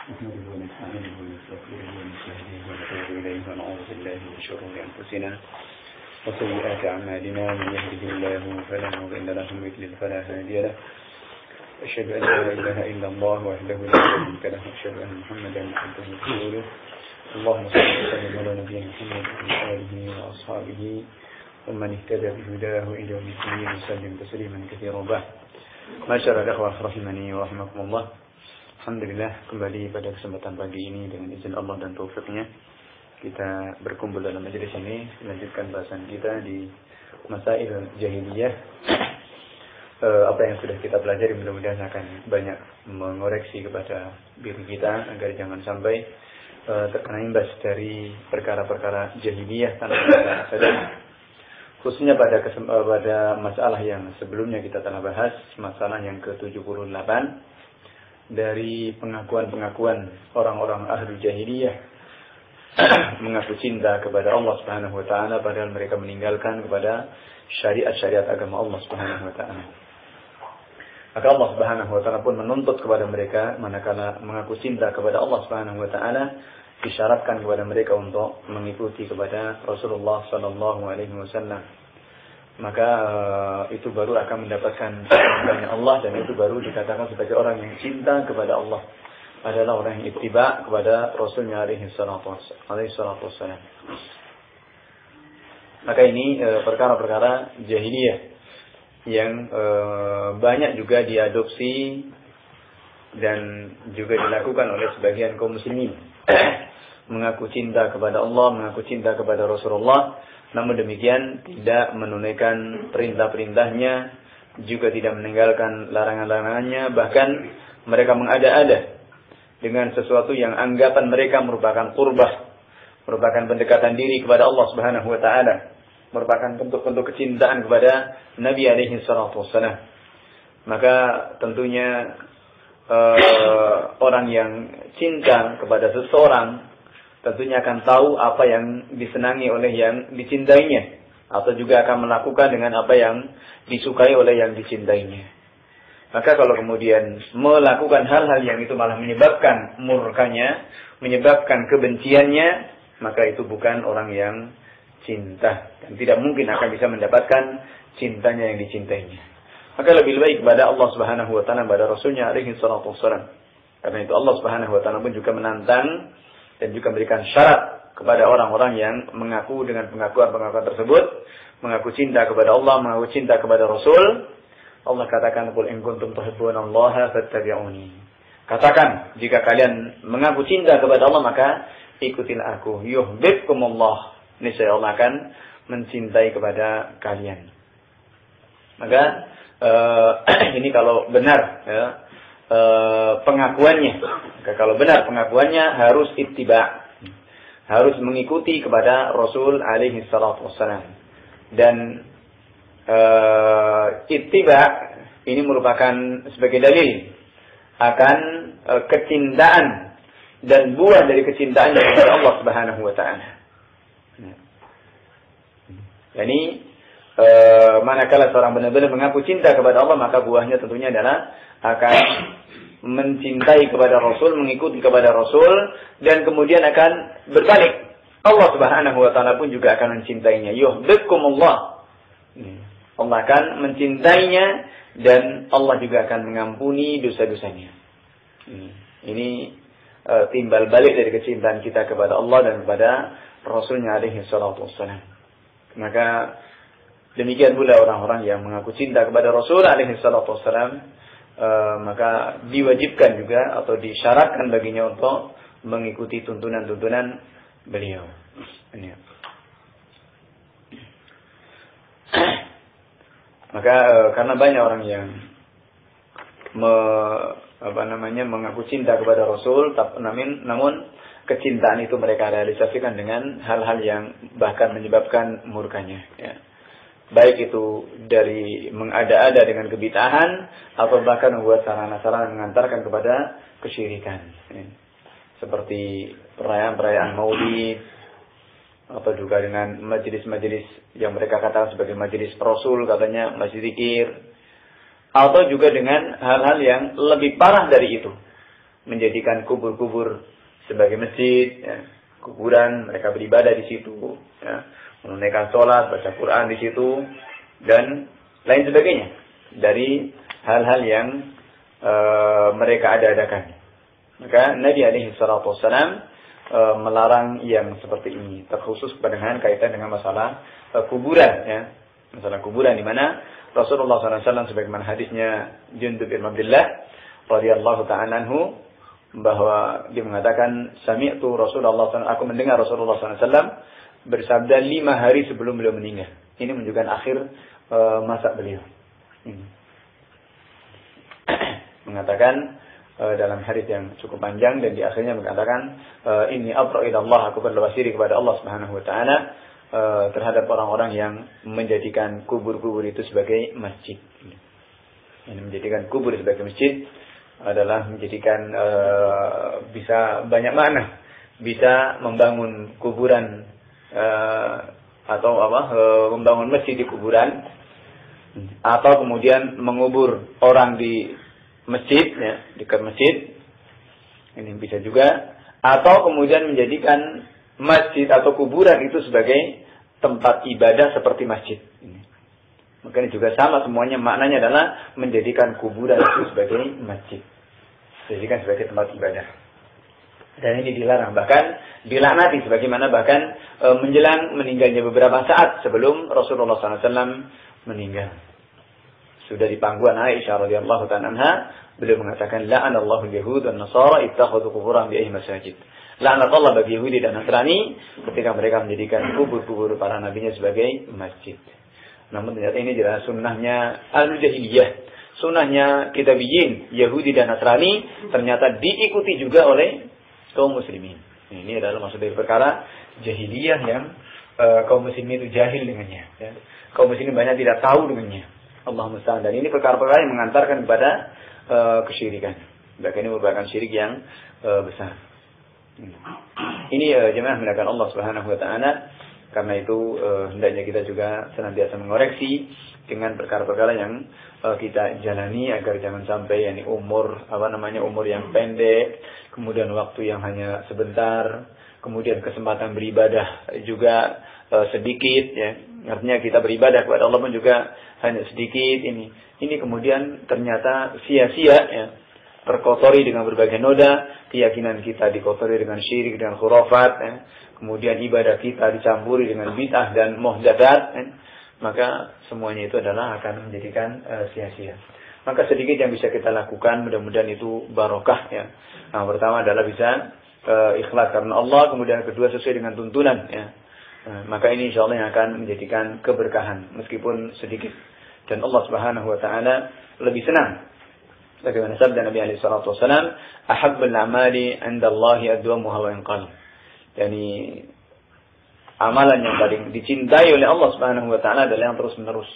نحمده ونستعينه ونستغفره ونستهديه ونتوب إليه ونعوذ بالله من شرور أنفسنا وسيئات أعمالنا من يهده الله فلا مضل له ومن يضلل فلا هادي له أشهد أن لا إله إلا الله وحده لا شريك له أشهد أن محمدا عبده ورسوله اللهم صل وسلم على نبينا محمد وعلى آله وأصحابه ومن اهتدى بهداه إلى يوم الدين وسلم تسليما كثيرا بعد. Masyaallah ikhwah rahimani wa rahimakumullah. Alhamdulillah, kembali pada kesempatan pagi ini dengan izin Allah dan taufiknya kita berkumpul dalam majelis ini melanjutkan bahasan kita di Masail Jahiliyah. Apa yang sudah kita pelajari mudah-mudahan akan banyak mengoreksi kepada diri kita agar jangan sampai terkena imbas dari perkara-perkara jahiliyah tanpa kita sadar. Khususnya pada masalah yang sebelumnya kita telah bahas, masalah yang ke-78 dari pengakuan-pengakuan orang-orang ahli jahiliyah mengaku cinta kepada Allah Subhanahu wa taala padahal mereka meninggalkan kepada syariat-syariat agama Allah Subhanahu wa taala. Maka Allah Subhanahu wa taala pun menuntut kepada mereka manakala mengaku cinta kepada Allah Subhanahu wa taala disyaratkan kepada mereka untuk mengikuti kepada Rasulullah sallallahu alaihi wasallam. Maka itu baru akan mendapatkan banyak Allah dan itu baru dikatakan sebagai orang yang cinta kepada Allah. Adalah orang yang ittiba kepada Rasulnya alaihi salatu wassalam. Maka ini perkara-perkara jahiliyah yang banyak juga diadopsi dan juga dilakukan oleh sebagian kaum muslimin. Mengaku cinta kepada Allah, mengaku cinta kepada Rasulullah, namun demikian tidak menunaikan perintah-perintahnya, juga tidak meninggalkan larangan-larangannya, bahkan mereka mengada-ada dengan sesuatu yang anggapan mereka merupakan qurbah, merupakan pendekatan diri kepada Allah Subhanahu wa taala, merupakan bentuk-bentuk kecintaan kepada Nabi alaihi salatu wassalam. Maka tentunya orang yang cinta kepada seseorang tentunya akan tahu apa yang disenangi oleh yang dicintainya, atau juga akan melakukan dengan apa yang disukai oleh yang dicintainya. Maka kalau kemudian melakukan hal-hal yang itu malah menyebabkan murkanya, menyebabkan kebenciannya, maka itu bukan orang yang cinta dan tidak mungkin akan bisa mendapatkan cintanya yang dicintainya. Maka lebih baik kepada Allah Subhanahu wa taala, kepada Rasulnya alaihi salatu wassalam. Karena itu Allah Subhanahu wa taala pun juga menantang dan juga memberikan syarat kepada orang-orang yang mengaku dengan pengakuan-pengakuan tersebut, mengaku cinta kepada Allah, mengaku cinta kepada Rasul. Allah katakan, "Qul in kuntum tuhibbunallaha fattabi'uni." Katakan, jika kalian mengaku cinta kepada Allah, maka ikutilah aku. Yuhibbukumullah. Niscaya Allah akan mencintai kepada kalian. Maka ini kalau benar ya, pengakuannya. Maka kalau benar pengakuannya harus ittiba, harus mengikuti kepada Rasul alaihi salatu wassalam. Dan ittiba ini merupakan sebagai dalil akan kecintaan dan buah dari kecintaan kepada Allah Subhanahu wa taala. Yani manakala seorang benar-benar mengaku cinta kepada Allah, maka buahnya tentunya adalah akan mencintai kepada Rasul, mengikuti kepada Rasul, dan kemudian akan berbalik. Allah Subhanahu wa taala pun juga akan mencintainya. Yuhibbukumullah. Allah akan mencintainya dan Allah juga akan mengampuni dosa-dosanya. Ini timbal balik dari kecintaan kita kepada Allah dan kepada Rasulnya alaihi salatu wassalam. Maka demikian pula orang-orang yang mengaku cinta kepada Rasul alaihi salatu wassalam, maka diwajibkan juga atau disyaratkan baginya untuk mengikuti tuntunan-tuntunan beliau. Maka karena banyak orang yang mengaku cinta kepada Rasul, namun kecintaan itu mereka realisasikan dengan hal-hal yang bahkan menyebabkan murkanya. Ya. Baik itu dari mengada-ada dengan kebid'ahan atau bahkan membuat sarana-sarana mengantarkan kepada kesyirikan. Seperti perayaan-perayaan Maulid atau juga dengan majelis-majelis yang mereka katakan sebagai majelis Rasul, katanya majelis zikir, atau juga dengan hal-hal yang lebih parah dari itu, menjadikan kubur-kubur sebagai masjid, ya. Kuburan mereka beribadah di situ, ya. Menunaikan sholat, baca Quran di situ, dan lain sebagainya dari hal-hal yang mereka ada-adakan. Maka Nabi alaihi salatu wassalam melarang yang seperti ini, terkhusus dengan kaitan dengan masalah kuburan, ya. Masalah kuburan di mana Rasulullah SAW sebagaimana hadisnya Jundub bin Abdullah radhiyallahu ta'ala anhu, bahwa dia mengatakan sami'tu Rasulullah SAW, aku mendengar Rasulullah SAW bersabda 5 hari sebelum beliau meninggal. Ini menunjukkan akhir masa beliau. Mengatakan dalam hadis yang cukup panjang, dan di akhirnya mengatakan inni abra'u ila Allah, aku berlepas diri kepada Allah Subhanahu wa taala terhadap orang-orang yang menjadikan kubur-kubur itu sebagai masjid. Ini menjadikan kubur sebagai masjid adalah menjadikan bisa banyak makna. Bisa membangun kuburan atau membangun masjid di kuburan, atau kemudian mengubur orang di masjid, ya, dekat masjid. Ini bisa juga, atau kemudian menjadikan masjid atau kuburan itu sebagai tempat ibadah seperti masjid. Maka ini juga sama, semuanya maknanya adalah menjadikan kuburan itu sebagai masjid, dijadikan sebagai tempat ibadah. Dan ini dilarang, bahkan dilaknati, sebagaimana bahkan menjelang meninggalnya beberapa saat sebelum Rasulullah SAW meninggal. Sudah di pangkuan Aisyah radhiyallahu ta'ala anha, beliau mengatakan la'anallahu al-yahud wan nasara ittakhadhu quburan bi'ayyi masajid. Laknat Allah bagi Yahudi dan Nasrani ketika mereka menjadikan kubur-kubur para nabinya sebagai masjid. Namun ternyata ini adalah sunnahnya al-jahiliyah, sunnahnya kitabiyin, Yahudi dan Nasrani, ternyata diikuti juga oleh kaum muslimin. Ini adalah maksud dari perkara jahiliyah yang kaum muslimin itu jahil dengannya, ya. Kaum muslimin banyak tidak tahu dengannya. Allahumma musta'an. Dan ini perkara-perkara yang mengantarkan kepada kesyirikan. Bahkan ini merupakan syirik yang besar. Ini jemaah melakukan Allah Subhanahu wa taala. Karena itu hendaknya kita juga senantiasa mengoreksi dengan perkara-perkara yang kita jalani, agar jangan sampai umur yang pendek, kemudian waktu yang hanya sebentar, kemudian kesempatan beribadah juga sedikit, ya. Artinya kita beribadah kepada Allah pun juga hanya sedikit. Ini kemudian ternyata sia-sia, ya. Terkotori dengan berbagai noda, keyakinan kita dikotori dengan syirik, dengan khurafat, ya. Kemudian ibadah kita dicampuri dengan bid'ah dan muhdatsat, ya. Maka semuanya itu adalah akan menjadikan sia-sia. Maka sedikit yang bisa kita lakukan, mudah-mudahan itu barokah, ya. Nah, pertama adalah bisa ikhlas karena Allah, kemudian kedua sesuai dengan tuntunan, ya. Maka ini insyaallah yang akan menjadikan keberkahan meskipun sedikit, dan Allah Subhanahu wa taala lebih senang. Bagaimana sabda Nabi alaihi salatu wasallam, ahabbul a'mali 'indallahi adwamuha wa in qalla. Yani amalan yang paling dicintai oleh Allah Subhanahu wa taala adalah yang terus-menerus,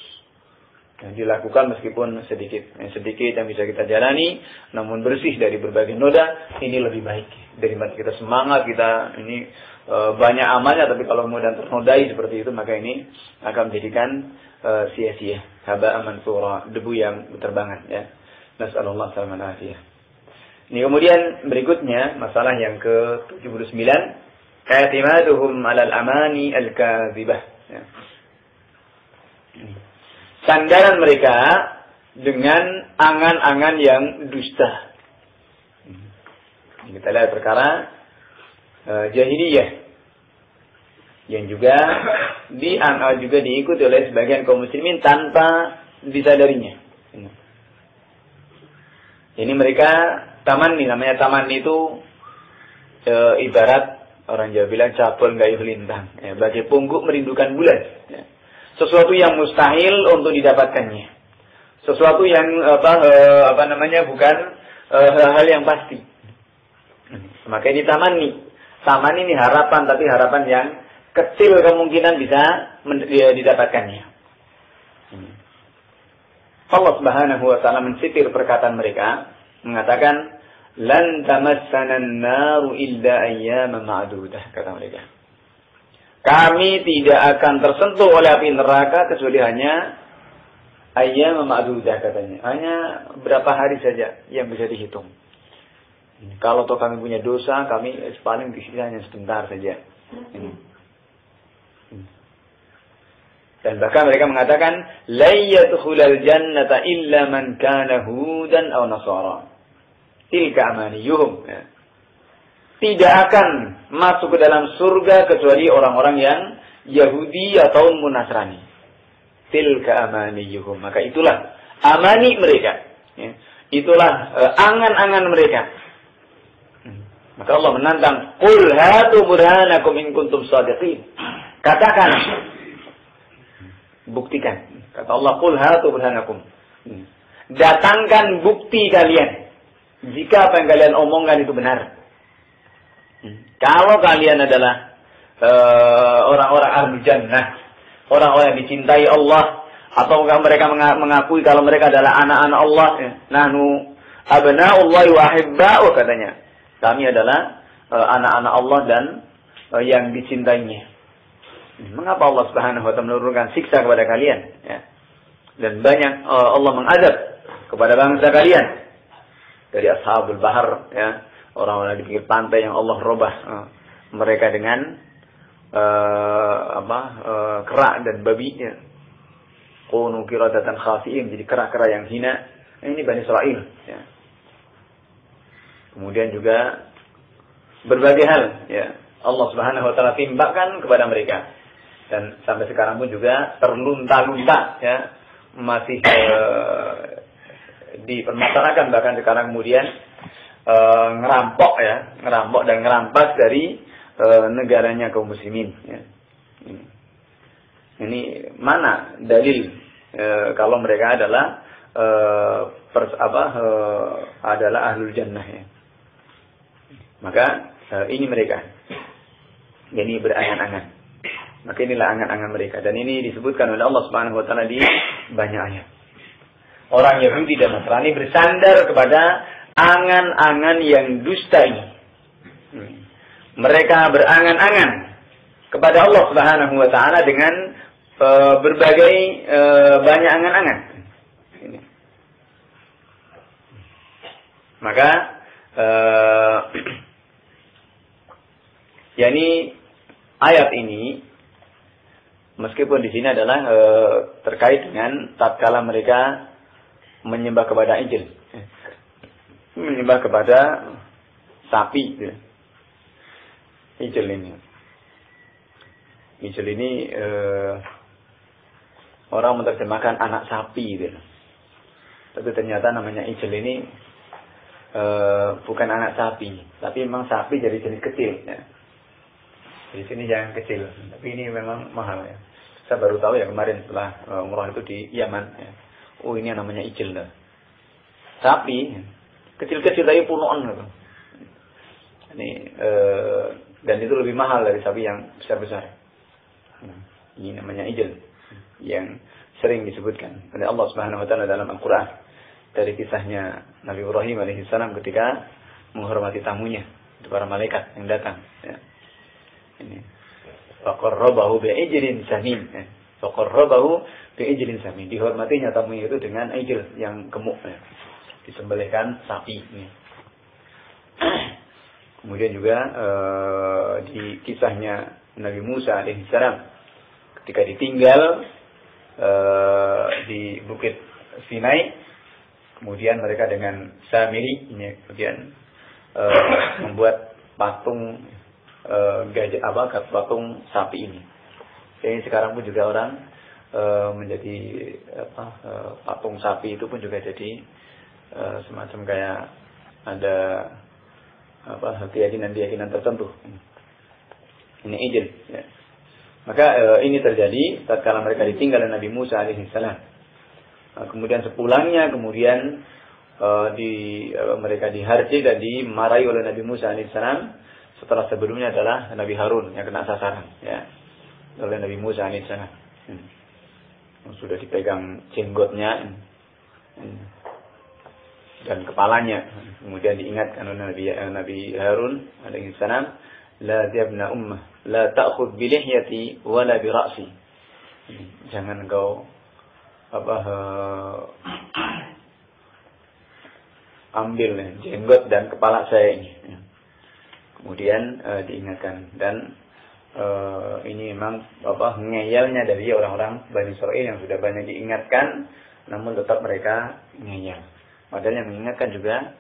yang dilakukan meskipun sedikit. Yang sedikit yang bisa kita jalani namun bersih dari berbagai noda, ini lebih baik daripada kita semangat, kita banyak amalnya tapi kalau kemudian ternodai seperti itu, maka ini akan menjadikan sia-sia, haba'an mansura, debu yang berterbangan, ya. Nas'alullah salamatan afiyah. Ini kemudian berikutnya masalah yang ke-79, i'timaduhum 'alal amani al-kadzibah, ya. Sandaran mereka dengan angan-angan yang dusta. Kita lihat perkara jahiliyah yang juga diikuti oleh sebagian kaum muslimin tanpa disadarinya. Ini mereka tamanni, namanya tamanni itu ibarat orang Jawa bilang cabul gayuh lintang, ya, bagai pungguk merindukan bulan, ya. Sesuatu yang mustahil untuk didapatkannya, sesuatu yang bukan hal yang pasti. Maka ini tamanni. Taman ini harapan, tapi harapan yang kecil kemungkinan bisa didapatkannya. Allah Subhanahu wa taala mensitir perkataan mereka, mengatakan lan tamassana an-naru illa ayyaman ma'dudah, kata mereka. Kami tidak akan tersentuh oleh api neraka kecuali hanya ayyaman ma'dudah, katanya. Hanya berapa hari saja yang bisa dihitung. Kalau toh kami punya dosa, kami paling disiksa hanya sebentar saja. Dan bahkan mereka mengatakan, la yadkhulul jannata illa man kana hudan aw nasara. Tilka amaniyuhum. Tidak akan masuk ke dalam surga kecuali orang-orang yang Yahudi atau Nasrani. Tilka amaniyuhum. Maka itulah amani mereka. Itulah angan-angan mereka. Maka Allah menantang, qul hatu burhanakum in kuntum shadiqin. Katakan, buktikan. Kata Allah, qul hatu burhanakum. Datangkan bukti kalian jika apa yang kalian omongkan itu benar. Kalau kalian adalah orang-orang ahli jannah, orang-orang yang dicintai Allah, atau mereka mengakui kalau mereka adalah anak-anak Allah, nahnu abna'ullahi wa ahibba'u, katanya. Kami adalah anak-anak Allah dan yang dicintainya. Mengapa Allah Subhanahu wa taala menurunkan siksa kepada kalian? Ya. Dan banyak Allah mengadab kepada bangsa kalian dari ashabul bahar, ya, orang-orang di pinggir pantai yang Allah robah mereka dengan kerak dan babi, ya. Kunu qiradatan khasi'in, jadi kera-kera yang hina. Ini Bani Israil, ya. Kemudian juga berbagai hal, ya, Allah Subhanahu wa taala timpakan kepada mereka. Dan sampai sekarang pun juga terlunta-lunta, ya, masih dipermasalahkan, bahkan sekarang kemudian ngerampok dan ngerampas dari negaranya kaum muslimin, ya. Ini mana dalil kalau mereka adalah adalah ahlul jannah, ya. Maka ini mereka, jadi berangan-angan. Maka inilah angan-angan mereka, dan ini disebutkan oleh Allah Subhanahu wa taala di banyak ayat. Orang Yahudi dan Nasrani bersandar kepada angan-angan yang dusta ini. Mereka berangan-angan kepada Allah Subhanahu wa taala dengan berbagai banyak angan-angan. Maka yakni ayat ini, meskipun di sini adalah terkait dengan tatkala mereka menyembah kepada ijil, menyembah kepada sapi, gitu. Ijil ini orang menerjemahkan anak sapi, gitu. Tapi ternyata namanya ijil ini bukan anak sapi, tapi memang sapi jadi jenis kecil, ya. Di sini jangan kecil, tapi ini memang mahal, ya. Saya baru tahu ya kemarin setelah umrah itu di Yaman, ya. Oh, ini namanya ijil, lah. Sapi kecil-kecil tapi punuan, gitu. Ini dan itu lebih mahal dari sapi yang besar-besar. Ini namanya ijil yang sering disebutkan oleh Allah Subhanahu wa taala dalam Al-Qur'an dari kisahnya Nabi Ibrahim alaihissalam ketika menghormati tamunya, itu para malaikat yang datang, ya. Ini faqarrabahu bi'ijlin samin. Faqarrabahu bi'ijlin samin. Dihormatinya tamunya itu dengan ijil yang gemuk, ya. Disembelihkan sapi ini. Kemudian juga di kisahnya Nabi Musa alaihissalam ketika ditinggal di Bukit Sinai, kemudian mereka dengan Samiri ini kemudian membuat patung patung sapi ini. Jadi sekarang pun juga orang menjadi patung sapi itu pun juga jadi semacam kayak ada keyakinan tertentu. Ini ijil, ya. Maka ini terjadi tatkala mereka ditinggal oleh Nabi Musa alaihissalam. Kemudian sepulangnya, kemudian mereka diharji dan dimarahi oleh Nabi Musa alaihissalam. Setelah sebelumnya adalah Nabi Harun yang kena sasaran, ya, oleh Nabi Musa alaihissalam. Sudah dipegang jenggotnya dan kepalanya. Kemudian diingatkan oleh Nabi Harun alaihissalam, la yabna ummah, la ta'khudh bi lihyati wala bi ra'si. Jangan engkau ambil jenggot dan kepala saya ini. Ya. Kemudian diingatkan dan ini memang ngeyelnya dari orang-orang Bani Israil yang sudah banyak diingatkan, namun tetap mereka ngeyel. Padahal yang mengingatkan juga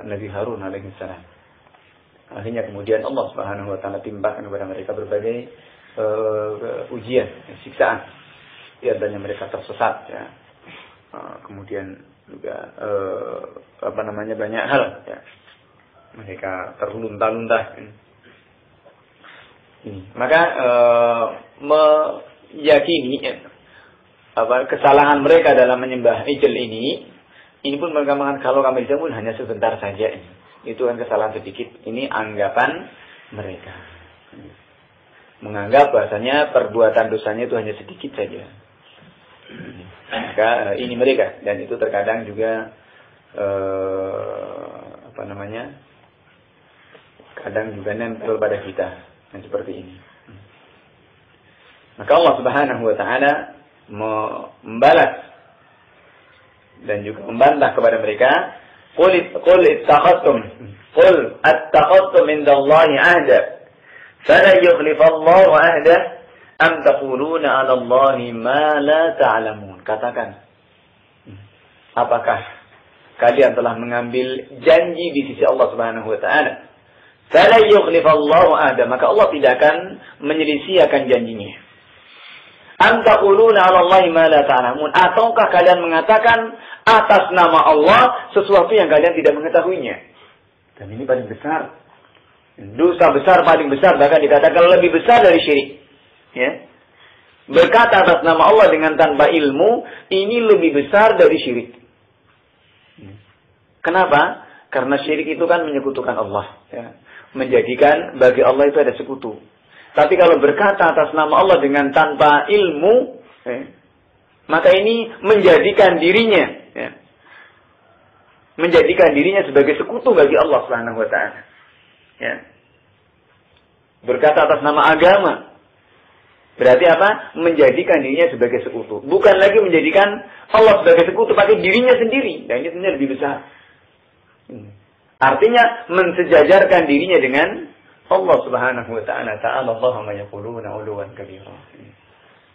Nabi Harun alaihissalam. Akhirnya kemudian Allah Subhanahu wa taala timpakan kepada mereka berbagai ujian, siksaan. Di antaranya mereka tersesat ya. Kemudian juga banyak hal ya. Mereka terlunta-lunta. Maka meyakini kesalahan mereka dalam menyembah ijel ini pun mereka mengatakan kalau kami pun hanya sebentar saja. Itu kan kesalahan sedikit. Ini anggapan mereka. Menganggap bahasanya perbuatan dosanya itu hanya sedikit saja. Maka ini mereka, dan itu terkadang juga kadang juga nempel pada kita yang seperti ini. Maka Allah Subhanahu wa taala membalas dan juga membantah kepada mereka, qul attakhadtum indallahi ahda fala yukhlifallahu ahdah am taquluna 'ala Allahi ma la ta'lamun. Katakan, apakah kalian telah mengambil janji di sisi Allah Subhanahu wa taala? Fala yukhlifallahu ahda, maka Allah tidak akan menyelisih janjinya. Am taquluna 'ala Allahi ma la ta'lamun, ataukah kalian mengatakan atas nama Allah sesuatu yang kalian tidak mengetahuinya? Dan ini paling besar. Dosa besar paling besar, bahkan dikatakan lebih besar dari syirik. Ya. Berkata atas nama Allah dengan tanpa ilmu, ini lebih besar dari syirik. Kenapa? Karena syirik itu kan menyekutukan Allah. Ya. Menjadikan bagi Allah itu ada sekutu. Tapi kalau berkata atas nama Allah dengan tanpa ilmu, maka ini menjadikan dirinya, sebagai sekutu bagi Allah Subhanahu wa taala. Ya. Berkata atas nama agama, berarti apa? Menjadikan dirinya sebagai sekutu. Bukan lagi menjadikan Allah sebagai sekutu, pakai dirinya sendiri. Dan ini sebenarnya lebih besar. Artinya mensejajarkan dirinya dengan Allah Subhanahu wa taala. Ta'ala Allahu ma yaquluna 'uluwan kabira.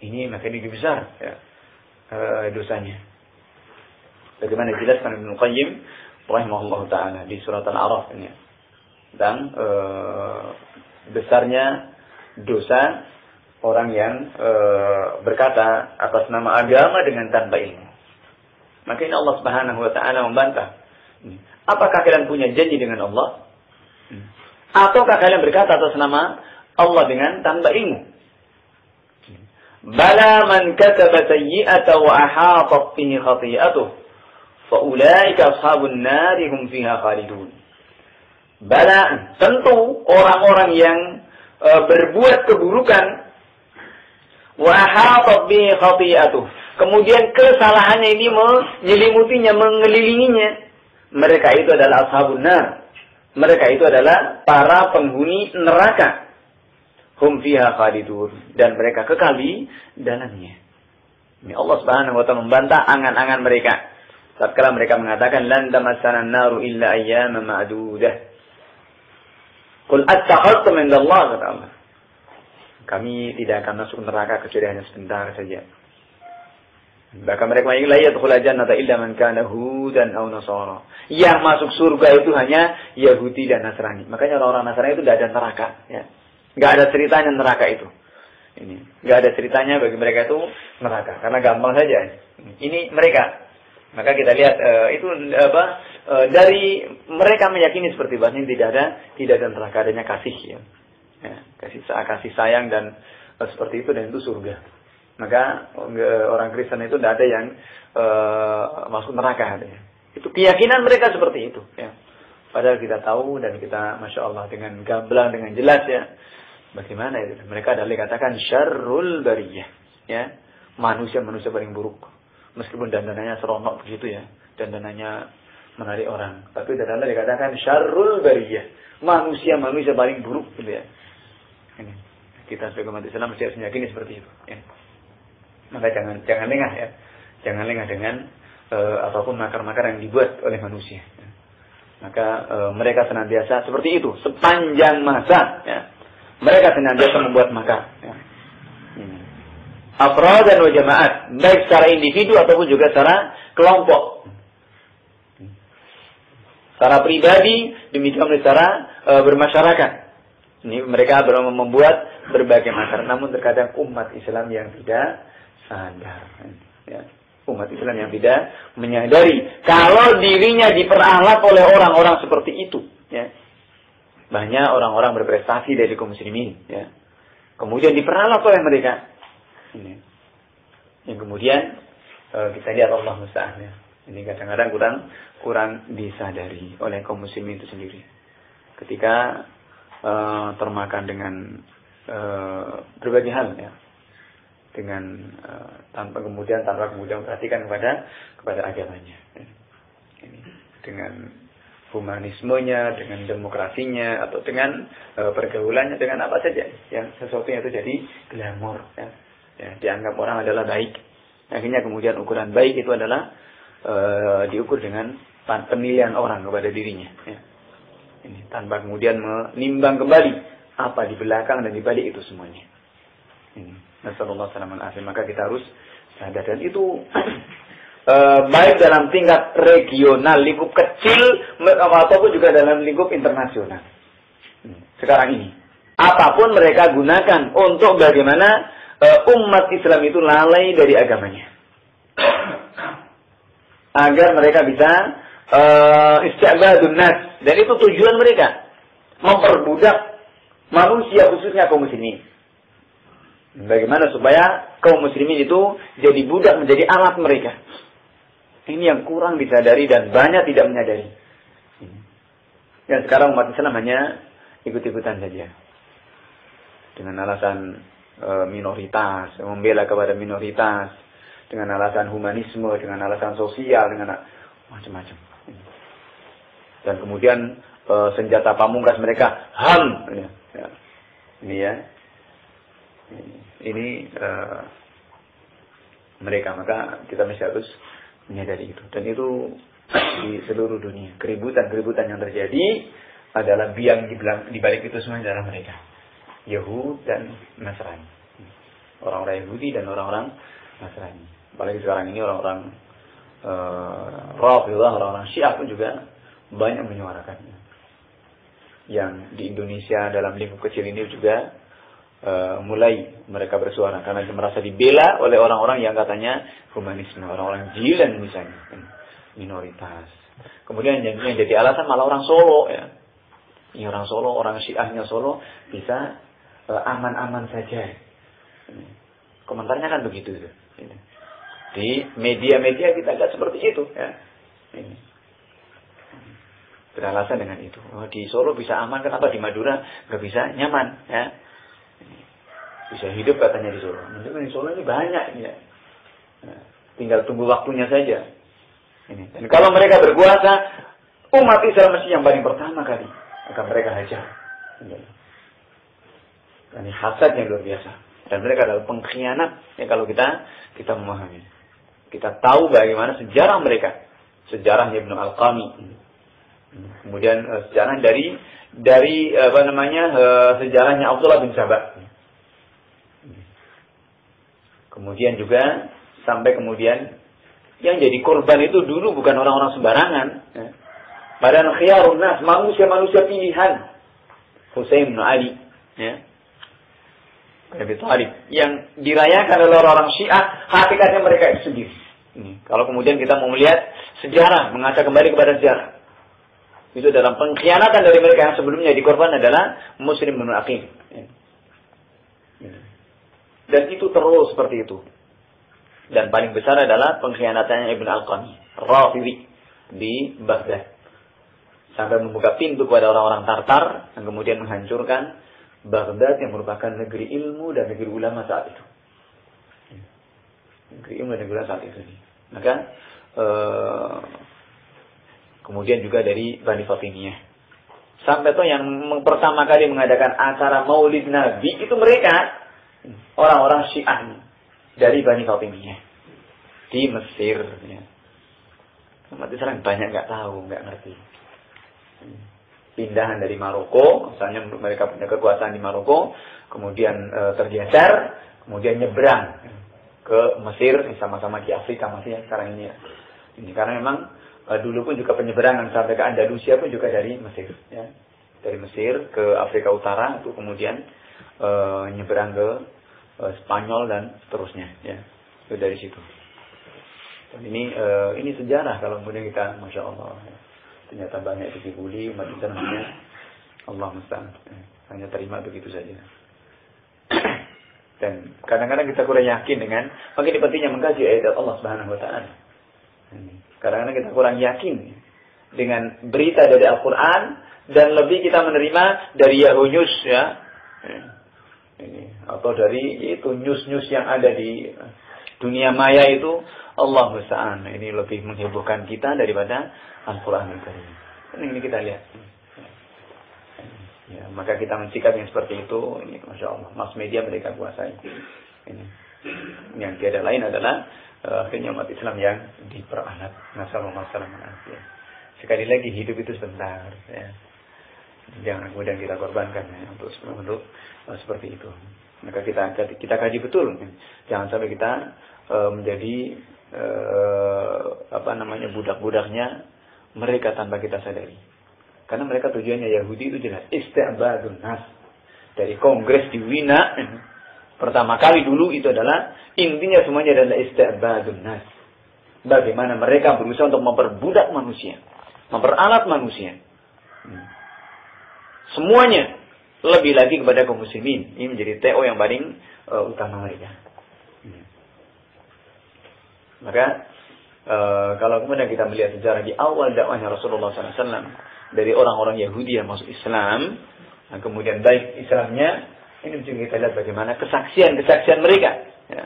Ini makin lebih besar ya, dosanya. Bagaimana dijelaskan Ibnu Qayyim rahimahullahu taala di surat Al-A'raf ini. Dan besarnya dosa orang yang berkata atas nama agama dengan tanpa ilmu. Maka ini Allah Subhanahu wa taala membantah. Apakah kalian punya janji dengan Allah? Ataukah kalian berkata atas nama Allah dengan tanpa ilmu? Bala man kataba sayyi'atan wa ahatat bihi khati'atuh fa ulaika ashabun nar hum fiha khalidun. Bala, tentu orang-orang yang berbuat keburukan wa ahatat bihi khati'atuh, kemudian kesalahannya ini menyelimutinya, mengelilinginya, mereka itu adalah ashabun nar. Mereka itu adalah para penghuni neraka. Hum fiha khalidun, dan mereka kekal di dalamnya. Ini Allah Subhanahu wa taala membantah angan-angan mereka. Tatkala mereka mengatakan lan tamassana an-naru illa ayyaman ma'dudah. Qul attakhadtum indallahi, kata Allah, kami tidak akan masuk neraka kecuali hanya sebentar saja. Bahkan mereka mengatakan la yadkhulul jannata illa man kana hudan aw nasara. Yang masuk surga itu hanya Yahudi dan Nasrani. Makanya orang-orang Nasrani itu tidak ada neraka, ya. Enggak ada ceritanya neraka itu. Ini, enggak ada ceritanya bagi mereka itu neraka, karena gampang saja. Ini mereka. Maka kita lihat dari mereka meyakini seperti bahasanya tidak ada neraka, adanya kasih, ya. Kasih sayang dan seperti itu, dan itu surga. Maka orang Kristen itu tidak ada yang masuk neraka. Itu keyakinan mereka seperti itu. Ya. Padahal kita tahu dan kita, Masya Allah, dengan gamblang, dengan jelas ya, bagaimana itu. Mereka adalah dikatakan syarrul bariyah. Ya. Manusia paling buruk. Meskipun dandanannya seronok begitu ya. Dandanannya menarik orang. Tapi adalah dikatakan syarrul bariyah. Manusia paling buruk. Gitu ya. Ini. Kita sebagai umat Islam mesti meyakini seperti itu. Ya. Maka jangan lengah ya. Jangan lengah dengan ataupun makar-makar yang dibuat oleh manusia. Maka mereka senantiasa seperti itu sepanjang masa. Ya. Mereka senantiasa membuat makar. Ya. Afrad dan jamaat, baik secara individu ataupun juga secara kelompok. Secara pribadi, demikian secara bermasyarakat. Ini mereka membuat berbagai makar. Namun terkadang umat Islam yang tidak sadar. Ya. Umat Islam yang tidak menyadari kalau dirinya diperalat oleh orang-orang seperti itu. Ya. Banyak orang-orang berprestasi dari kaum muslimin. Ya. Kemudian diperalat oleh mereka. Ini. Yang kemudian kita lihat Allah musta'an. Ya. Ini kadang-kadang kurang disadari oleh kaum muslimin itu sendiri. Ketika termakan dengan berbagai hal, ya, dengan tanpa kemudian memperhatikan kepada agamanya, ya. Ini, dengan humanismenya, dengan demokrasinya, atau dengan pergaulannya, dengan apa saja yang sesuatu yang itu jadi glamor, ya. Ya, dianggap orang adalah baik. Akhirnya kemudian ukuran baik itu adalah diukur dengan penilaian orang kepada dirinya. Ya. Ini tanpa kemudian menimbang kembali apa di belakang dan di balik itu semuanya. Ini. Nasallallahu alaihi wasallam. Maka kita harus sadar, dan itu baik dalam tingkat regional, lingkup kecil, ataupun juga dalam lingkup internasional. Sekarang ini, apapun mereka gunakan untuk bagaimana umat Islam itu lalai dari agamanya, agar mereka bisa isti'badun nas, dan itu tujuan mereka, memperbudak manusia, khususnya kaum muslimin. Bagaimana supaya kaum muslimin itu jadi budak, menjadi alat mereka. Ini yang kurang disadari dan banyak tidak menyadari. Dan sekarang umat Islam hanya ikut-ikutan saja, dengan alasan minoritas, membela kepada minoritas, dengan alasan humanisme, dengan alasan sosial, dengan macam-macam. Dan kemudian senjata pamungkas mereka HAM. Ini ya. Ini mereka, maka kita mesti harus menyadari itu. Dan itu di seluruh dunia. Keributan-keributan yang terjadi adalah biang di balik itu semua adalah mereka, Yahud dan Nasrani. Orang-orang Yahudi dan orang-orang Nasrani. Apalagi sekarang ini orang-orang Rafidhah, orang-orang Syiah pun juga banyak menyuarakannya. Yang di Indonesia dalam lingkup kecil ini juga mulai mereka bersuara karena merasa dibela oleh orang-orang yang katanya humanisme, orang-orang jilan misalnya, minoritas. Kemudian yang jadi alasan malah orang Solo, ya. Ini orang Solo, orang Syiahnya Solo bisa aman-aman saja. Komentarnya kan begitu. Di media-media kita agak seperti itu, ya. Ini. Beralasan dengan itu. Oh, di Solo bisa aman, kenapa di Madura nggak bisa nyaman, ya? Bisa hidup katanya di Solo. Mungkin di Solo ini banyak, ya. Nah, tinggal tunggu waktunya saja. Ini. Dan kalau mereka berkuasa, umat Islam mesti yang paling pertama kali akan mereka hajar. Ini hasad yang luar biasa. Dan mereka adalah pengkhianat. Ya, kalau kita memahami, kita tahu bagaimana sejarah mereka, sejarahnya Ibnu Al-Qami. Kemudian sejarah dari sejarahnya Abdullah bin Sabah. Kemudian juga sampai kemudian yang jadi korban itu dulu bukan orang-orang sembarangan, ya. Padahal khiyarun nas, manusia-manusia pilihan. Husain bin Ali, ya. Abi Thalib yang dirayakan oleh orang-orang Syiah, hakikatnya mereka itu sendiri. Ini. Kalau kemudian kita mau melihat sejarah, mengaca kembali kepada sejarah, itu dalam pengkhianatan dari mereka yang sebelumnya dikorban adalah Muslim bin Aqil. Ya. Dan itu terus seperti itu. Dan paling besar adalah pengkhianatannya Ibn Al-Qami, Rafidhi di Baghdad. Sampai membuka pintu kepada orang-orang Tartar yang kemudian menghancurkan Baghdad yang merupakan negeri ilmu dan negeri ulama saat itu. Negeri ilmu dan negeri ulama saat itu. Maka kemudian juga dari Bani Fatimiyah. Sampai tuh yang pertama kali mengadakan acara Maulid Nabi itu mereka, orang-orang Syiah dari Bani Fatimiyah di Mesir, ya. Umat Islam banyak nggak tahu, nggak ngerti. Pindahan dari Maroko, misalnya mereka punya kekuasaan di Maroko, kemudian tergeser, kemudian nyebrang ke Mesir, sama-sama di Afrika masih ya sekarang ini ya. Ini karena memang dulu pun juga penyeberangan sampai ke Andalusia pun juga dari Mesir, ya. Dari Mesir ke Afrika Utara, itu kemudian nyebrang ke Spanyol dan seterusnya, ya. Itu dari situ. Dan ini sejarah kalau kemudian kita, masya Allah. Ya. Ternyata banyak dibuli umat Islam hanya Allah musta'an, hanya terima begitu saja. Dan kadang-kadang kita kurang yakin dengan makin pentingnya mengkaji ayat Allah Subhanahu wa taala. Kadang-kadang kita kurang yakin dengan berita dari Al-Qur'an dan lebih kita menerima dari Yahoo News, ya. Atau dari itu news-news yang ada di dunia maya itu, Allah musta'an. Ini lebih menghebohkan kita daripada Al-Quran yang Karim. Ini kita lihat. Ya, maka kita mensikap yang seperti itu. Ini masya Allah, mass media mereka kuasai. Ini yang tiada lain adalah akhirnya umat Islam yang diperalat. Nasallallahu alaihi. Sekali lagi hidup itu sebentar. Ya. Jangan kemudian kita korbankan ya, untuk seperti itu. Maka kita kaji betul. Jangan sampai kita menjadi budak-budaknya mereka tanpa kita sadari. Karena mereka tujuannya Yahudi itu jelas isti'badun nas. Dari kongres di Wina pertama kali dulu itu adalah intinya semuanya adalah isti'badun nas. Bagaimana mereka berusaha untuk memperbudak manusia, memperalat manusia. Semuanya lebih lagi kepada kaum muslimin. Ini menjadi TO yang paling utama mereka. Maka kalau kemudian kita melihat sejarah di awal dakwahnya Rasulullah SAW dari orang-orang Yahudi yang masuk Islam, dan kemudian baik Islamnya, ini juga kita lihat bagaimana kesaksian mereka ya,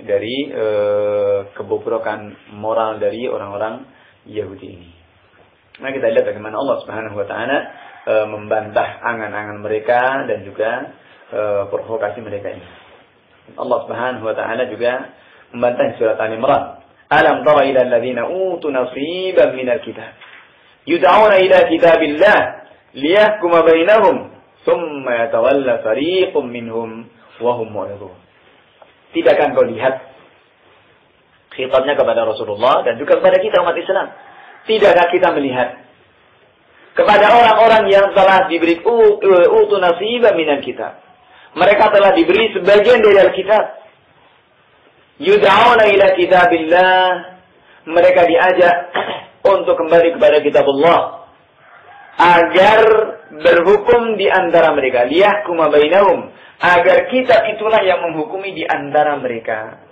dari kebobrokan moral dari orang-orang Yahudi ini. Nah kita lihat bagaimana Allah Subhanahu Wa Taala membantah angan-angan mereka dan juga provokasi mereka ini. Allah Subhanahu Wa Taala juga membantah surat Al-Imran. Alam tara ila alladziina utu nasiban minal kitab yud'auna ila kitabillah liyahkuma bainahum thumma yatawalla fariqum minhum wa hum mu'ridun. Tidakkah kau lihat, khitabnya kepada Rasulullah dan juga kepada kita umat Islam, tidakkah kita melihat kepada orang-orang yang telah diberi utu nasiban minal kitab, mereka telah diberi sebagian dari Alkitab, yud'auna ila kitabillah, mereka diajak untuk kembali kepada kitabullah agar berhukum di antara mereka, liyahkuma bainahum, agar kitab itulah yang menghukumi di antara mereka.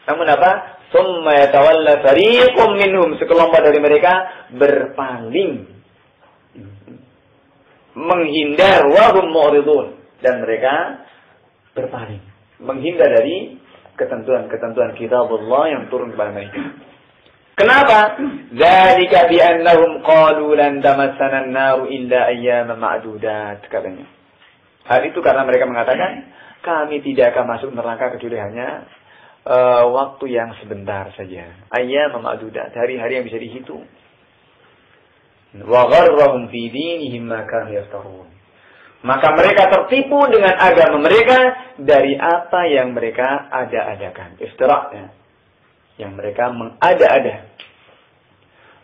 Namun apa? Tsumma yatawalla fariqum minhum, sekelompok dari mereka berpaling, menghindar, wa hum mu'ridun, dan mereka berpaling, menghindar dari ketentuan-ketentuan kitabullah yang turun kepada mereka. Kenapa? Dzalika bi annahum qalu lan tamassana an-nar illa ayyaman ma'dudat, katanya. Hal itu karena mereka mengatakan kami tidak akan masuk neraka kecuali hanya waktu yang sebentar saja. Ayyaman ma'dudat, hari-hari yang bisa dihitung. Wa gharrahum fi dinihim ma kanu yaftarun. Maka mereka tertipu dengan agama mereka dari apa yang mereka ada-adakan. Iftira'nya. Yang mereka mengada-ada.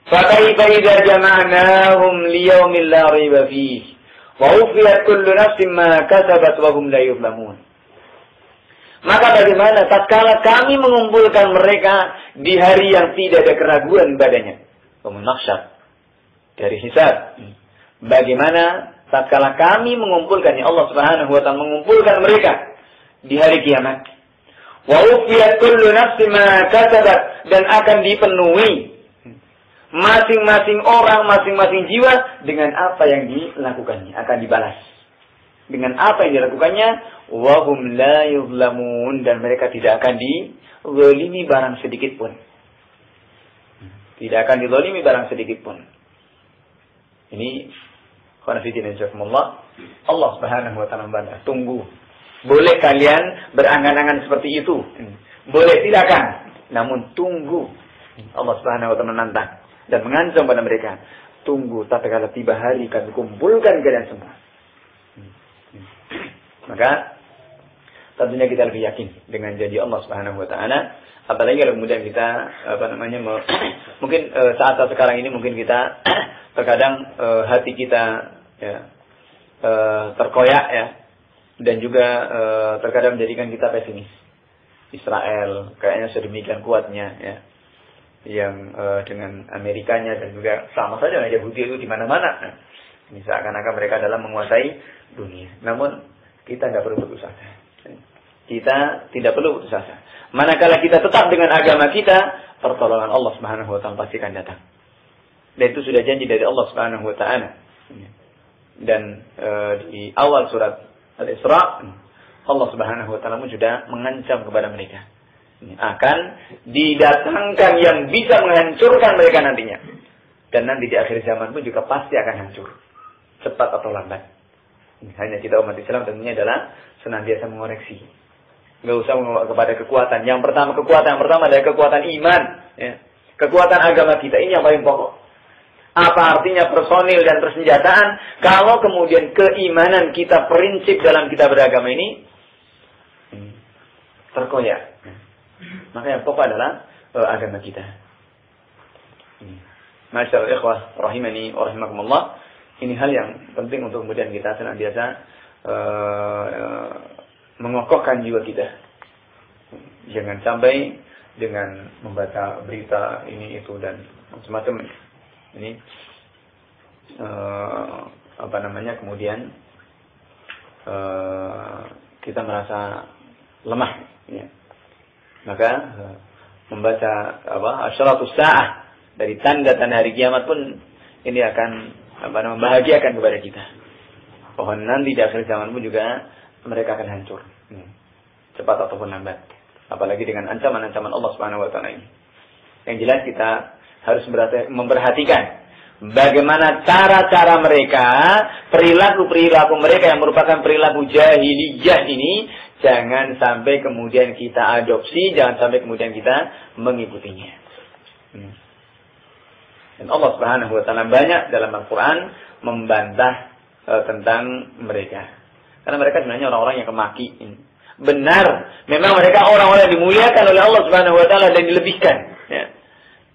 Fakaifa idza jama'nahum liyaumin la raiba fihi wa wufiyat kullu nafsin ma kasabat wa hum la yuzlamun. Maka bagaimana tatkala kami mengumpulkan mereka di hari yang tidak ada keraguan padanya? Mahsyar. Dari hisab. Bagaimana tatkala kami mengumpulkan, ya Allah Subhanahu wa taala mengumpulkan mereka di hari kiamat. Wa ufiyat kullu nafsin ma kasabat, dan akan dipenuhi masing-masing orang, masing-masing jiwa dengan apa yang dilakukannya, akan dibalas dengan apa yang dilakukannya. Wa hum la yuzlamun, dan mereka tidak akan dizalimi barang sedikit pun. Tidak akan dizalimi barang sedikit pun. Ini khonafidin insyaallah, Allah Subhanahu wa taala membantah. Tunggu. Boleh kalian berangan-angan seperti itu. Boleh, silakan. Namun tunggu. Allah Subhanahu wa taala menantang dan mengancam pada mereka, tunggu tatkala tiba hari kami kumpulkan kalian semua. Maka tentunya kita lebih yakin dengan janji Allah Subhanahu wa taala, apalagi kalau kemudian kita mungkin saat-saat sekarang ini mungkin kita terkadang hati kita ya terkoyak ya, dan juga terkadang menjadikan kita pesimis. Israel kayaknya sedemikian kuatnya ya, yang dengan Amerikanya dan juga sama saja Yahudi itu di mana-mana. Nah, ini seakan-akan mereka dalam menguasai dunia. Namun kita tidak perlu putus asa. Kita tidak perlu putus asa. Manakala kita tetap dengan agama kita, pertolongan Allah Subhanahu wa taala pasti akan datang. Dan itu sudah janji dari Allah Subhanahu wa taala. Dan di awal surat Al-Isra, Allah Subhanahu wa taala sudah mengancam kepada mereka. Akan didatangkan yang bisa menghancurkan mereka nantinya. Dan nanti di akhir zaman pun juga pasti akan hancur. Cepat atau lambat. Hanya kita umat Islam tentunya adalah senantiasa mengoreksi. Enggak usah menolak kepada kekuatan. Yang pertama adalah kekuatan iman. Ya. Kekuatan agama kita, ini yang paling pokok. Apa artinya personil dan persenjataan kalau kemudian keimanan kita, prinsip dalam kita beragama ini terkoyak. Maka yang pokok adalah agama kita. Masyaallah ikhwah rahimani wa rahimakumullah. Ini hal yang penting untuk kemudian kita senantiasa mengokohkan jiwa kita. Jangan sampai dengan membaca berita ini itu dan semacam ini kemudian kita merasa lemah ya. Maka membaca asyratus saah dari tanda-tanda hari kiamat pun ini akan membahagiakan kepada kita. Pohon nanti di akhir zaman pun juga mereka akan hancur. Cepat ataupun lambat. Apalagi dengan ancaman-ancaman Allah Subhanahu wa taala ini. Yang jelas kita harus memperhatikan bagaimana cara-cara mereka, perilaku-perilaku mereka yang merupakan perilaku jahiliyah ini, jangan sampai kemudian kita adopsi, jangan sampai kemudian kita mengikutinya. Dan Allah Subhanahu wa taala banyak dalam Al-Qur'an membantah tentang mereka. Karena mereka sebenarnya orang-orang yang kemaki. Benar, memang mereka orang-orang yang dimuliakan oleh Allah Subhanahu wa taala dan dilebihkan, ya.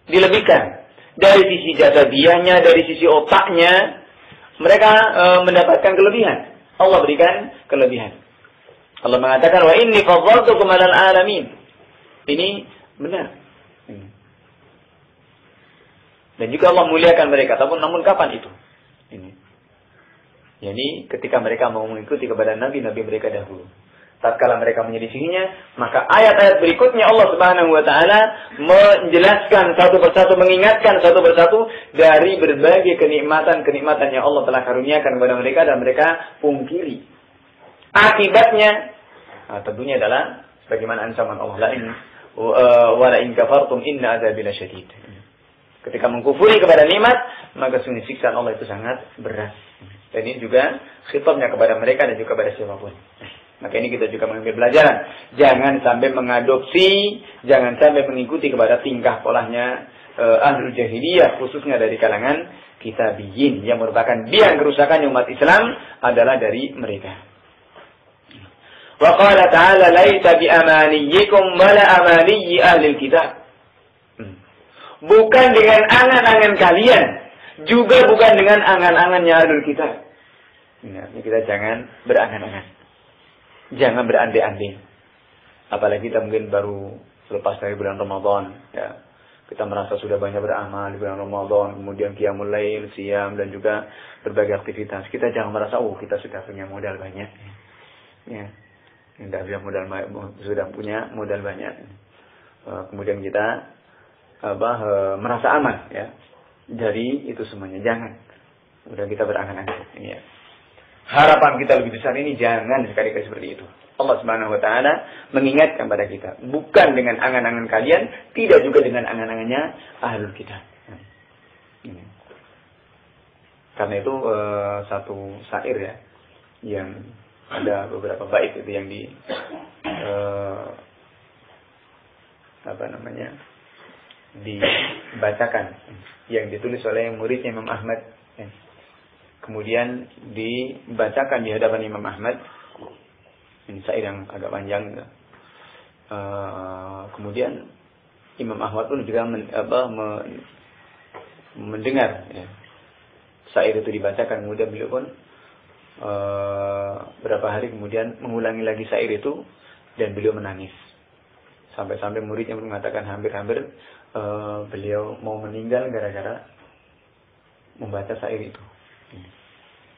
Dilebihkan dari sisi jasadiahnya, dari sisi otaknya, mereka mendapatkan kelebihan. Allah berikan kelebihan. Allah mengatakan wa inni faddaltukum 'alal alamin. Ini benar. Dan juga Allah muliakan mereka. Namun kapan itu? Ini. Yani ketika mereka mau mengikuti kepada nabi-nabi mereka dahulu. Tatkala mereka menyelisihinya, maka ayat-ayat berikutnya Allah Subhanahu wa taala menjelaskan satu persatu, mengingatkan satu persatu dari berbagai kenikmatan-kenikmatan yang Allah telah karuniakan kepada mereka dan mereka pungkiri. Akibatnya tentunya adalah bagaimana ancaman Allah la in kafartum inna adzabi lasyadid. Ketika mengkufuri kepada nikmat, maka sungguh siksaan Allah itu sangat berat. Dan ini juga khitabnya kepada mereka dan juga kepada siapapun. Maka ini kita juga mengambil pelajaran. Jangan sampai mengadopsi, jangan sampai mengikuti kepada tingkah polanya ahlul jahiliyah, khususnya dari kalangan kitabiyin, yang merupakan biang kerusakan umat Islam adalah dari mereka. Wa qala ta'ala laisa bi amaniyikum wala amaniyi ahlil kitab. Bukan dengan angan-angan kalian, juga bukan dengan angan-angannya ahlul kitab. Ini kita jangan berangan-angan. Jangan berandai-andai. Apalagi kita mungkin baru selepas dari bulan Ramadan, ya. Kita merasa sudah banyak beramal di bulan Ramadan, kemudian qiyamul lail, siyam dan juga berbagai aktivitas. Kita jangan merasa kita sudah punya modal banyak. Ya. Sudah punya modal banyak. Kemudian kita merasa aman ya dari itu semuanya. Jangan. Udah kita berangan-angan. Ya. Harapan kita lebih besar ini jangan sekali-kali seperti itu. Allah Subhanahu wa taala mengingatkan pada kita, bukan dengan angan-angan kalian, tidak juga dengan angan-angannya ahlul kitab. Karena itu satu syair ya, yang ada beberapa bait itu yang dibacakan yang ditulis oleh muridnya Imam Ahmad. Kemudian dibacakan di hadapan Imam Ahmad. Ini syair yang agak panjang. Kemudian Imam Ahmad pun juga mendengar syair itu dibacakan. Kemudian beliau pun berapa hari kemudian mengulangi lagi syair itu dan beliau menangis. Sampai-sampai muridnya mengatakan hampir-hampir beliau mau meninggal gara-gara membaca syair itu.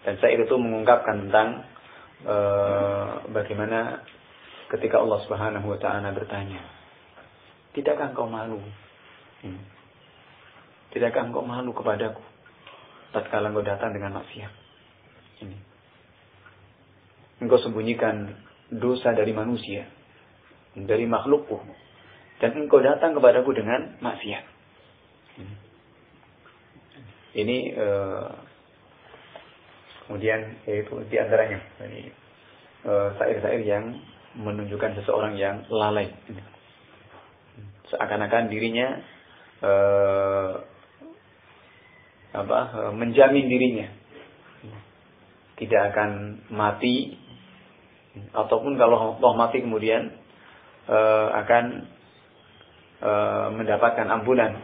Dan syair itu mengungkapkan tentang bagaimana ketika Allah Subhanahu wa taala bertanya, "Tidakkah engkau malu? Tidakkah engkau malu kepadaku tatkala engkau datang dengan maksiat? Engkau sembunyikan dosa dari manusia, dari makhlukku, dan engkau datang kepadaku dengan maksiat." Ini kemudian yaitu diantaranya syair-syair yang menunjukkan seseorang yang lalai, seakan-akan dirinya menjamin dirinya tidak akan mati, ataupun kalau toh mati kemudian akan mendapatkan ampunan.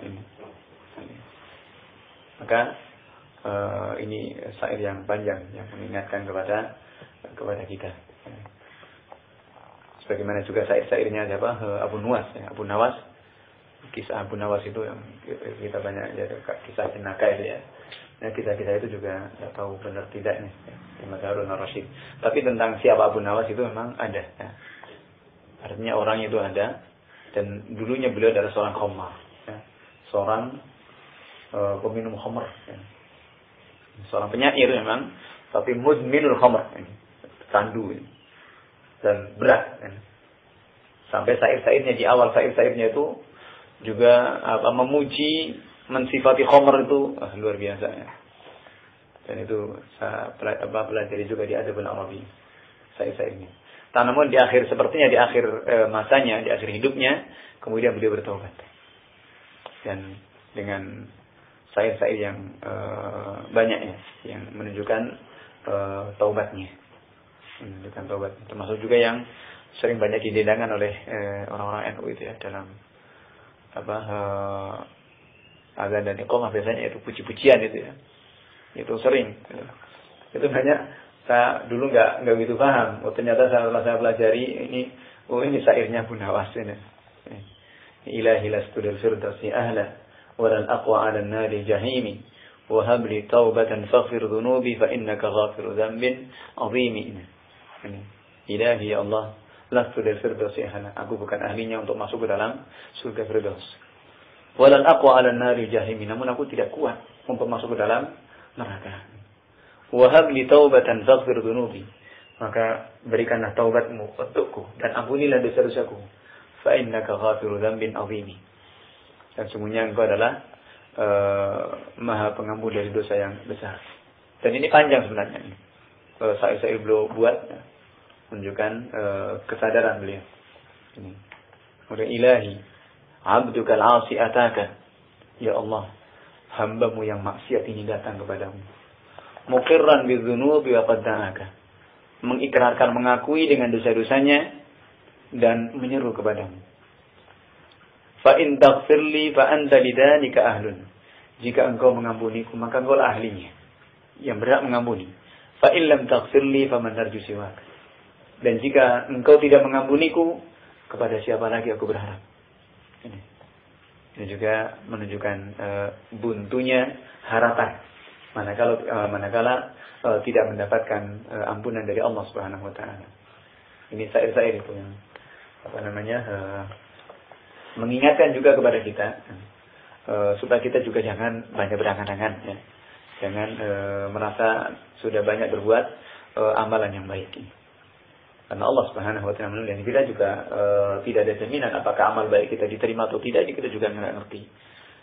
Maka ini syair yang panjang yang mengingatkan kepada kita. Sebagaimana juga syair-syairnya Abu Nuwas, Abu Nawas. Kisah Abu Nawas itu yang kita banyak kisah jenaka itu ya. Nah, kisah-kisah itu juga tidak tahu benar tidaknya di Mazharun Ar-Rasyid. Tapi tentang siapa Abu Nawas itu memang ada. Ya. Artinya orang itu ada, dan dulunya beliau adalah seorang khamar, ya. Seorang peminum khamar. Ya. Seorang penyair memang, tapi mudminul khamar, candu dan berat. Ya. Sampai syair-syairnya di awal syair-syairnya itu juga memuji, mensifati khamar itu luar biasa. Ya. Dan itu saya pelajari juga di Adabul Arabi syair-syairnya. Namun di akhir sepertinya di akhir masanya, di akhir hidupnya, kemudian beliau bertaubat. Dan dengan syair-syair yang banyak ya, yang menunjukkan taubatnya. Menunjukkan taubat. Termasuk juga yang sering banyak didendangkan oleh orang-orang NU itu ya, dalam azan dan iqamah biasanya itu puji-pujian itu ya. Itu sering. Itu banyak. Saya dulu nggak begitu paham. Oh, ternyata setelah saya pelajari ini syairnya Abu Nawas ini. Ilahi lastu dil firdausi ahla walal aqwa 'ala an-nari jahimi wa hab li taubatan faghfir dhunubi fa innaka ghafiru dhanbin 'azimi. Ilahi ya Allah, lastu dil firdausi ahla. Aku bukan ahlinya untuk masuk ke dalam surga Firdaus. Walal aqwa 'ala an-nari jahimi. Namun aku tidak kuat untuk masuk ke dalam neraka. Wahab li taubatan faghfir dhunubi, maka berikanlah taubatmu untukku dan ampunilah dosa-dosaku. Fa innaka ghafiru dzambin 'azimi. Dan sungguhnya engkau adalah maha pengampun dari dosa yang besar. Dan ini panjang sebenarnya. Syair-syair beliau buat menunjukkan kesadaran beliau. Ini. Kemudian ilahi, abdukal 'asi ataka. Ya Allah, hambamu yang maksiat ini datang kepadamu. Muqirran bidzunubi wa qad da'aka, mengikrarkan, mengakui dengan dosa-dosanya dan menyeru kepadamu. Fa in taghfirli fa anta lidzalika ahlun. Jika engkau mengampuniku maka engkau lah ahlinya, yang berhak mengampuni. Fa in lam taghfirli fa man narju siwak. Dan jika engkau tidak mengampuniku, kepada siapa lagi aku berharap. Ini juga menunjukkan buntunya harapan manakala tidak mendapatkan ampunan dari Allah Subhanahu wa taala. Ini syair-syair itu yang mengingatkan juga kepada kita supaya kita juga jangan banyak berangan-angan ya. Jangan merasa sudah banyak berbuat amalan yang baik. Karena Allah Subhanahu wa taala menilai kita juga tidak ada jaminan apakah amal baik kita diterima atau tidak, kita juga enggak ngerti.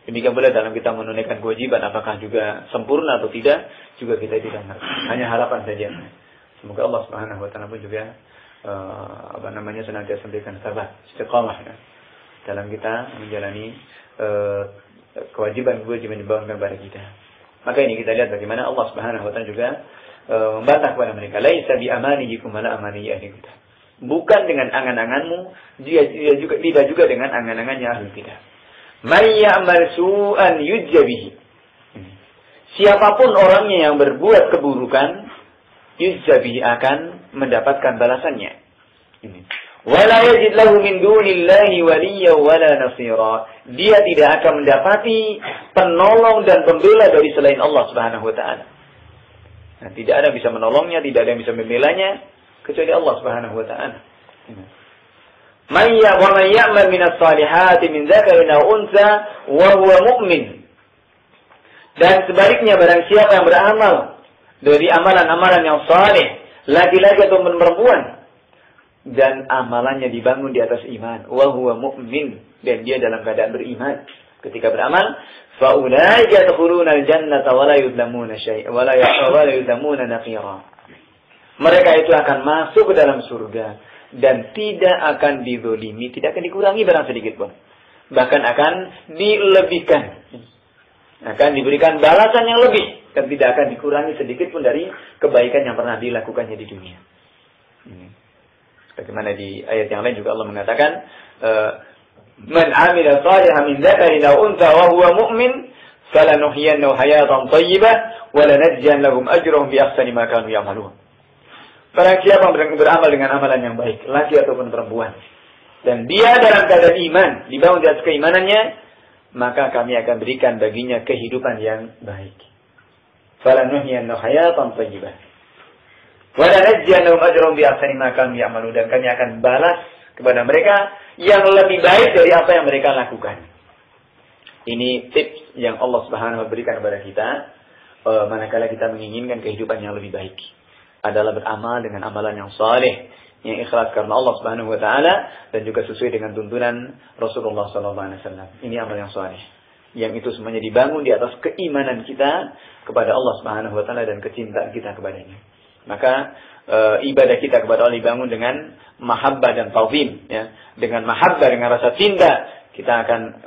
Demikian pula dalam kita menunaikan kewajiban, apakah juga sempurna atau tidak, juga kita tidak ngerti. Hanya harapan saja. Semoga Allah Subhanahu wa taala pun juga senantiasa memberikan sabar, istiqamah ya, dalam kita menjalani kewajiban-kewajiban yang dibawakan kepada kita. Maka ini kita lihat bagaimana Allah Subhanahu wa taala juga membantah kepada mereka, laisa bi amaniyikum wala amani ahli kitab. Bukan dengan angan-anganmu, dia juga tidak juga dengan angan-angannya ahli kitab. May ya'mal su'an yujza bihi. Siapapun orangnya yang berbuat keburukan, yujza bihi, akan mendapatkan balasannya. Ini. Wala yajid lahu min dunillahi waliyyan wala nasira. Dia tidak akan mendapati penolong dan pembela dari selain Allah Subhanahu wa taala. Nah, tidak ada yang bisa menolongnya, tidak ada yang bisa membelanya kecuali Allah Subhanahu wa taala. Man ya'mal min as-salihati min dzakarin aw untha wa huwa mu'min. Dan sebaliknya barang siapa yang beramal dari amalan-amalan yang saleh, laki-laki atau perempuan, dan amalannya dibangun di atas iman, wa huwa mu'min, dan dia dalam keadaan beriman ketika beramal, fa ulaika yadkhuluna al-jannata wa la yuzlamuna syai'a wa la yuzlamuna naqira. Mereka itu akan masuk ke dalam surga dan tidak akan dizalimi, tidak akan dikurangi barang sedikit pun. Bahkan akan dilebihkan. Akan diberikan balasan yang lebih dan tidak akan dikurangi sedikit pun dari kebaikan yang pernah dilakukannya di dunia. Bagaimana di ayat yang lain juga Allah mengatakan, man 'amila shalihan min dzakarin aw untha wa huwa mu'min falanuhyiyannahu hayatan thayyibah wa lanajziyannahum ajrahum bi ahsani ma kanu ya'malun. Barang siapa yang beramal dengan amalan yang baik, laki ataupun perempuan, dan dia dalam keadaan iman, dibangun di atas keimanannya, maka kami akan berikan baginya kehidupan yang baik. Falanuhyiyannahu hayatan thayyibah wa lanajziyannahum ajrahum bi ahsani ma kanu ya'malun, dan kami akan balas kepada mereka yang lebih baik dari apa yang mereka lakukan. Ini tips yang Allah Subhanahu wa taala berikan kepada kita manakala kita menginginkan kehidupan yang lebih baik, adalah beramal dengan amalan yang saleh, yang ikhlas karena Allah Subhanahu wa taala dan juga sesuai dengan tuntunan Rasulullah sallallahu alaihi wasallam. Ini amal yang saleh. Yang itu semuanya dibangun di atas keimanan kita kepada Allah Subhanahu wa taala dan kecintaan kita kepadanya. Maka ibadah kita kepada Allah dibangun dengan mahabbah dan ta'zim, ya. Dengan mahabbah, dengan rasa cinta, kita akan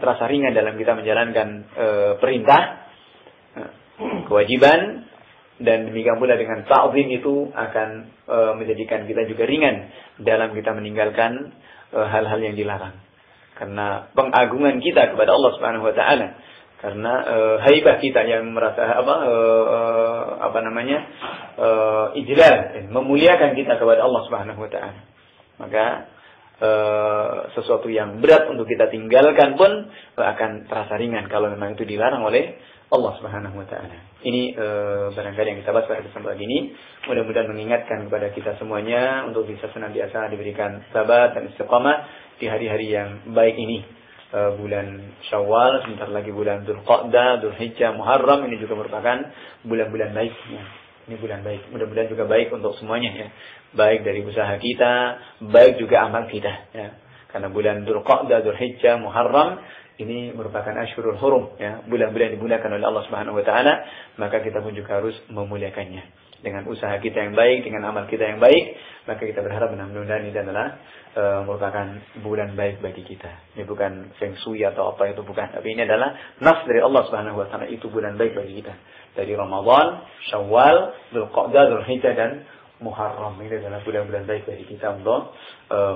terasa ringan dalam kita menjalankan perintah, kewajiban, dan demikian pula dengan ta'zim itu akan menjadikan kita juga ringan dalam kita meninggalkan hal-hal yang dilarang. Karena pengagungan kita kepada Allah Subhanahu wa taala, karena haibah kita yang merasa ijlal, memuliakan kita kepada Allah Subhanahu wa taala. Maka sesuatu yang berat untuk kita tinggalkan pun akan terasa ringan kalau memang itu dilarang oleh Allah Subhanahu wa taala. Ini barangkali yang kita bahas pada kesempatan ini. Mudah-mudahan mengingatkan kepada kita semuanya untuk bisa senantiasa diberikan sabar dan istiqamah di hari-hari yang baik ini. Bulan Syawal, sebentar lagi bulan Dzulqa'dah, Dzulhijjah, Muharram, ini juga merupakan bulan-bulan baik. Ya. Ini bulan baik. Mudah-mudahan juga baik untuk semuanya, ya. Baik dari usaha kita, baik juga amal kita, ya. Karena bulan Dzulqa'dah, Dzulhijjah, Muharram ini merupakan Ashhurul Hurum, ya. Bulan-bulan dimuliakan oleh Allah Subhanahu wa taala, maka kita pun juga harus memuliakannya. Dengan usaha kita yang baik, dengan amal kita yang baik, maka kita berharap mudah-mudahan ini adalah merupakan bulan baik bagi kita. Ini bukan feng shui atau apa itu, bukan. Tapi ini adalah nas dari Allah Subhanahu wa taala, itu bulan baik bagi kita. Dari Ramadan, Syawal, Dzulqa'dah, Dzulhijjah dan Muharram. Ini adalah bulan-bulan baik bagi kita untuk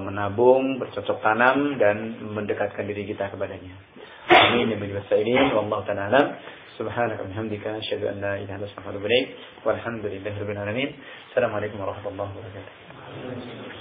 menabung, bercocok tanam dan mendekatkan diri kita kepadanya. Amin ya rabbal alamin. Wallahu ta'ala alam. Subhanaka wa bihamdika asyhadu an la ilaha illa anta astaghfiruka wa atubu ilaik. Walhamdulillahirabbil alamin. Assalamualaikum warahmatullahi wabarakatuh.